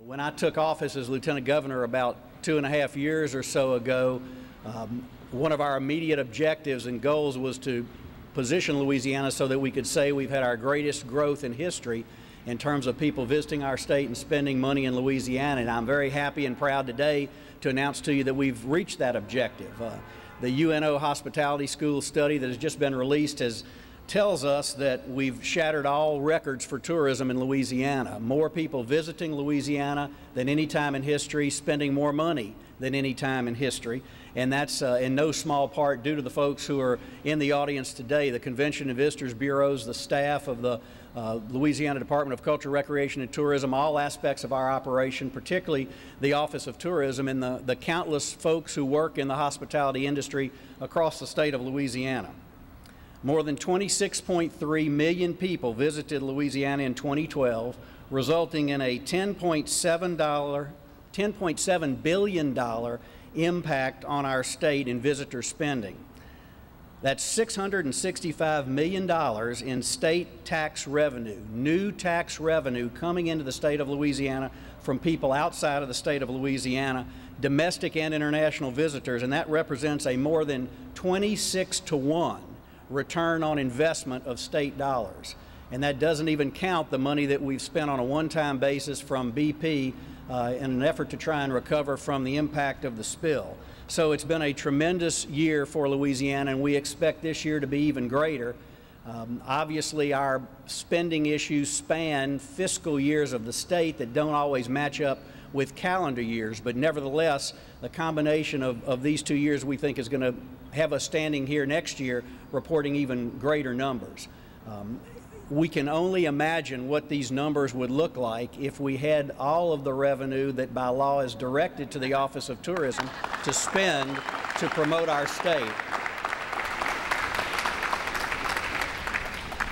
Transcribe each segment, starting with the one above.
When I took office as Lieutenant Governor about 2.5 years or so ago, one of our immediate objectives and goals was to position Louisiana so that we could say we've had our greatest growth in history in terms of people visiting our state and spending money in Louisiana. And I'm very happy and proud today to announce to you that we've reached that objective. The UNO Hospitality School study that has just been released tells us that we've shattered all records for tourism in Louisiana. More people visiting Louisiana than any time in history, spending more money than any time in history. And that's in no small part due to the folks who are in the audience today, the Convention and Visitors Bureaus, the staff of the Louisiana Department of Culture, Recreation, and Tourism, all aspects of our operation, particularly the Office of Tourism, and the countless folks who work in the hospitality industry across the state of Louisiana. More than 26.3 million people visited Louisiana in 2012, resulting in a $10.7 billion impact on our state in visitor spending. That's $665 million in state tax revenue, new tax revenue coming into the state of Louisiana from people outside of the state of Louisiana, domestic and international visitors, and that represents a more than 26-to-1 return on investment of state dollars. And that doesn't even count the money that we've spent on a one-time basis from BP in an effort to try and recover from the impact of the spill. So it's been a tremendous year for Louisiana, and we expect this year to be even greater. Obviously, our spending issues span fiscal years of the state that don't always match up with calendar years, but nevertheless, the combination of these 2 years we think is going to have us standing here next year reporting even greater numbers. We can only imagine what these numbers would look like if we had all of the revenue that by law is directed to the Office of Tourism to spend to promote our state.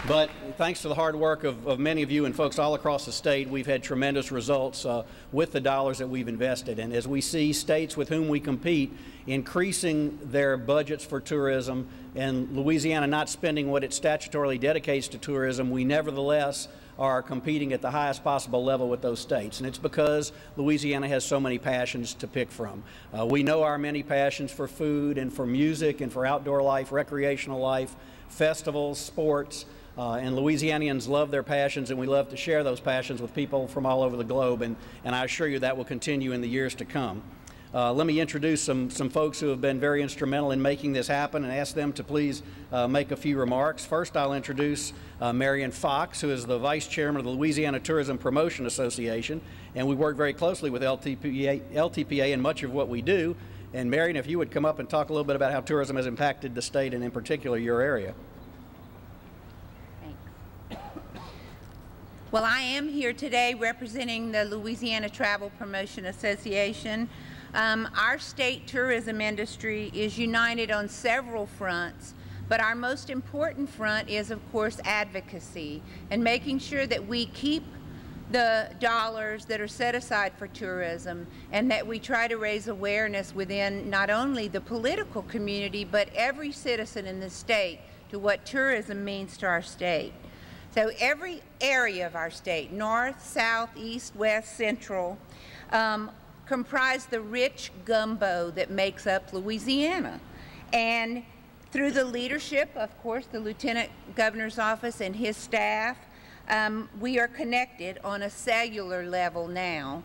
But thanks to the hard work of many of you and folks all across the state, we've had tremendous results with the dollars that we've invested. And as we see states with whom we compete increasing their budgets for tourism and Louisiana not spending what it statutorily dedicates to tourism, we nevertheless are competing at the highest possible level with those states. And it's because Louisiana has so many passions to pick from. We know our many passions for food and for music and for outdoor life, recreational life, festivals, sports. And Louisianians love their passions, and we love to share those passions with people from all over the globe, and I assure you that will continue in the years to come. Let me introduce some folks who have been very instrumental in making this happen and ask them to please make a few remarks. First, I'll introduce Marion Fox, who is the Vice Chairman of the Louisiana Tourism Promotion Association, and we work very closely with LTPA in much of what we do. And Marion, if you would come up and talk a little bit about how tourism has impacted the state and in particular your area. Well, I am here today representing the Louisiana Travel Promotion Association. Our state tourism industry is united on several fronts, but our most important front is, of course, advocacy and making sure that we keep the dollars that are set aside for tourism and that we try to raise awareness within not only the political community, but every citizen in the state to what tourism means to our state. So every area of our state, north, south, east, west, central, comprise the rich gumbo that makes up Louisiana. And through the leadership, of course, the Lieutenant Governor's Office and his staff, we are connected on a cellular level now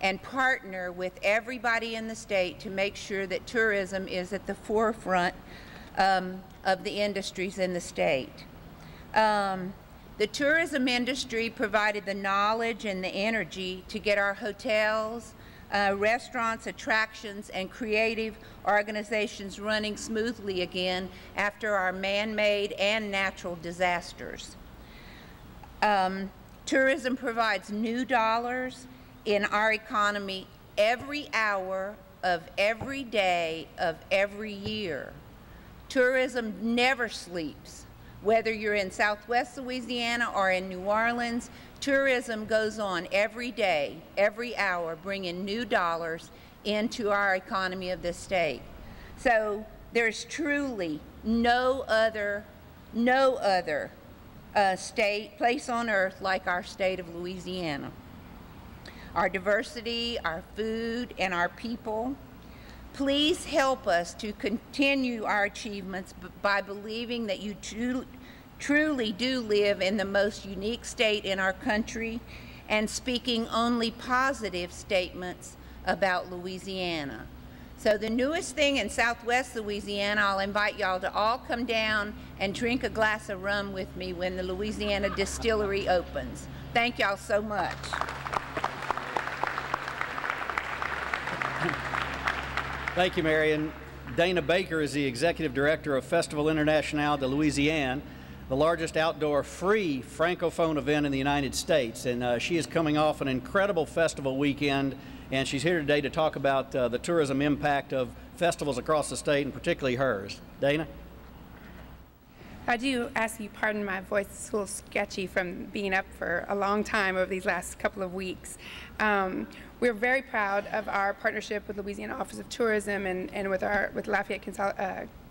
and partner with everybody in the state to make sure that tourism is at the forefront of the industries in the state. The tourism industry provided the knowledge and the energy to get our hotels, restaurants, attractions, and creative organizations running smoothly again after our man-made and natural disasters. Tourism provides new dollars in our economy every hour of every day of every year. Tourism never sleeps. Whether you're in Southwest Louisiana or in New Orleans, tourism goes on every day, every hour, bringing new dollars into our economy of this state. So there's truly no other place on earth like our state of Louisiana. our diversity, our food, and our people. Please help us to continue our achievements by believing that you truly do live in the most unique state in our country and speaking only positive statements about Louisiana. So the newest thing in Southwest Louisiana, I'll invite y'all to all come down and drink a glass of rum with me when the Louisiana Distillery opens. Thank y'all so much. Thank you, Marion. Dana Baker is the Executive Director of Festival International de Louisiane, the largest outdoor free Francophone event in the United States. And she is coming off an incredible festival weekend, and she's here today to talk about the tourism impact of festivals across the state, and particularly hers. Dana? I do ask you pardon my voice. It's a little sketchy from being up for a long time over these last couple of weeks. We're very proud of our partnership with Louisiana Office of Tourism and with Lafayette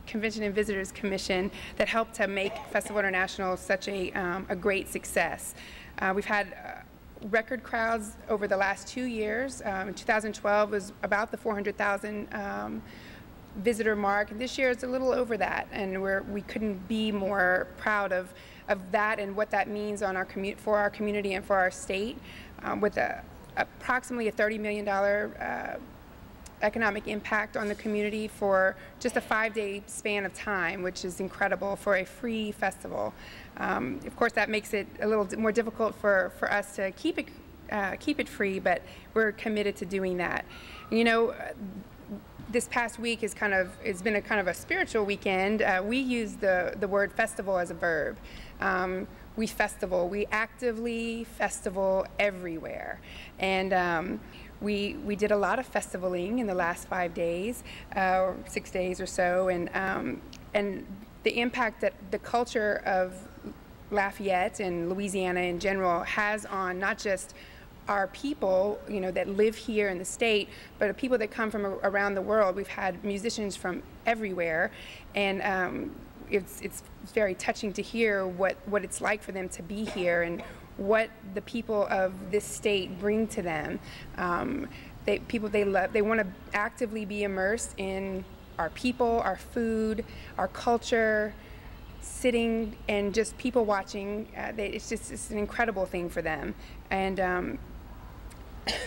Convention and Visitors Commission that helped to make Festival International such a great success. We've had record crowds over the last 2 years. In 2012 was about the 400,000 visitor mark, and this year it's a little over that, and we couldn't be more proud of that and what that means on for our community and for our state, with approximately a $30 million economic impact on the community for just a 5-day span of time, which is incredible for a free festival. Of course, that makes it a little more difficult for us to keep it free, but we're committed to doing that. You know, this past week it's been a kind of a spiritual weekend. We use the word festival as a verb. We actively festival everywhere, and we did a lot of festivaling in the last 5 days, or 6 days or so, and the impact that the culture of Lafayette and Louisiana in general has on not just our people, you know, that live here in the state, but people that come from around the world. We've had musicians from everywhere, and it's very touching to hear what it's like for them to be here and what the people of this state bring to them. They want to actively be immersed in our people, our food, our culture, sitting and just people watching. It's an incredible thing for them. And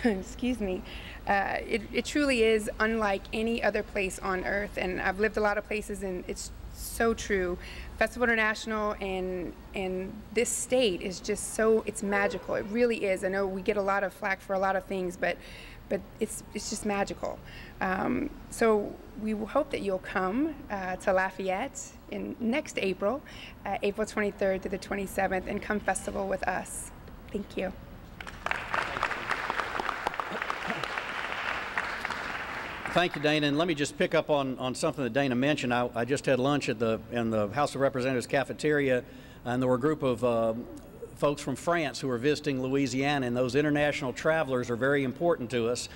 excuse me, it truly is unlike any other place on earth. And I've lived a lot of places, and it's so true. Festival International and this state is just it's magical. It really is. I know we get a lot of flack for a lot of things, but it's just magical. So we hope that you'll come to Lafayette next April, April 23rd to the 27th, and come festival with us. Thank you. Thank you, Dana. And let me just pick up on something that Dana mentioned. I just had lunch in the House of Representatives cafeteria, and there were a group of folks from France who are visiting Louisiana, and those international travelers are very important to us.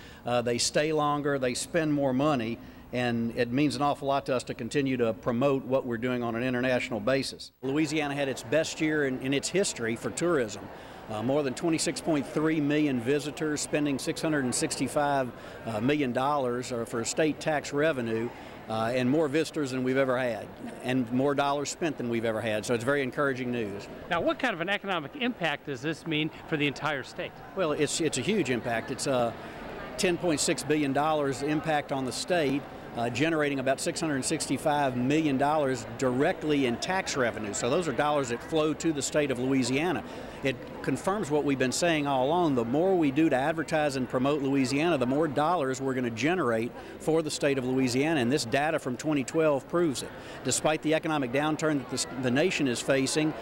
They stay longer, they spend more money, and it means an awful lot to us to continue to promote what we're doing on an international basis. Louisiana had its best year in its history for tourism. More than 26.3 million visitors, spending $665 million for state tax revenue, and more visitors than we've ever had, and more dollars spent than we've ever had. So it's very encouraging news. Now, what kind of an economic impact does this mean for the entire state? Well, it's a huge impact. It's a $10.6 billion impact on the state, generating about $665 million directly in tax revenue. So those are dollars that flow to the state of Louisiana. It confirms what we've been saying all along. The more we do to advertise and promote Louisiana, the more dollars we're going to generate for the state of Louisiana. And this data from 2012 proves it. Despite the economic downturn that the nation is facing,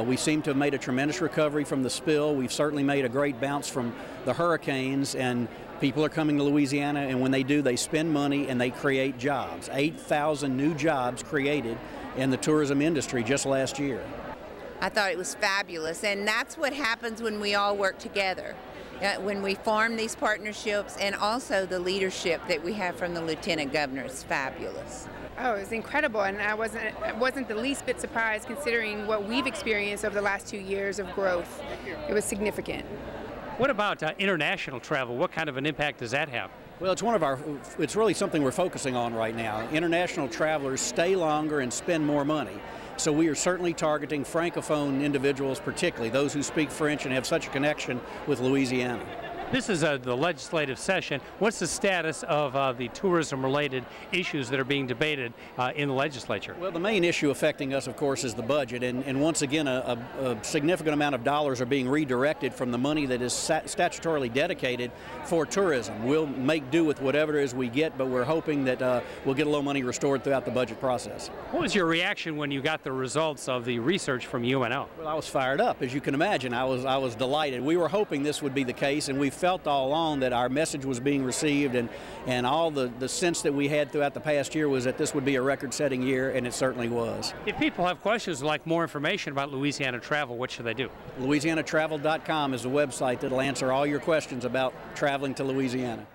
we seem to have made a tremendous recovery from the spill. We've certainly made a great bounce from the hurricanes, and people are coming to Louisiana, and when they do, they spend money and they create jobs. 8,000 new jobs created in the tourism industry just last year. I thought it was fabulous, and that's what happens when we all work together, when we form these partnerships, and also the leadership that we have from the Lieutenant Governor is fabulous. Oh, it was incredible, and I wasn't the least bit surprised considering what we've experienced over the last 2 years of growth. It was significant. What about international travel? What kind of an impact does that have? Well, it's really something we're focusing on right now. International travelers stay longer and spend more money. So we are certainly targeting Francophone individuals, particularly those who speak French and have such a connection with Louisiana. This is the legislative session. What's the status of the tourism-related issues that are being debated in the legislature? Well, the main issue affecting us, of course, is the budget. And once again, a significant amount of dollars are being redirected from the money that is statutorily dedicated for tourism. We'll make do with whatever it is we get, but we're hoping that we'll get a little money restored throughout the budget process. What was your reaction when you got the results of the research from UNO? Well, I was fired up, as you can imagine. I was delighted. We were hoping this would be the case, and we felt all along that our message was being received, and all the sense that we had throughout the past year was that this would be a record-setting year, and it certainly was. If people have questions or like more information about Louisiana travel, what should they do? LouisianaTravel.com is the website that will answer all your questions about traveling to Louisiana.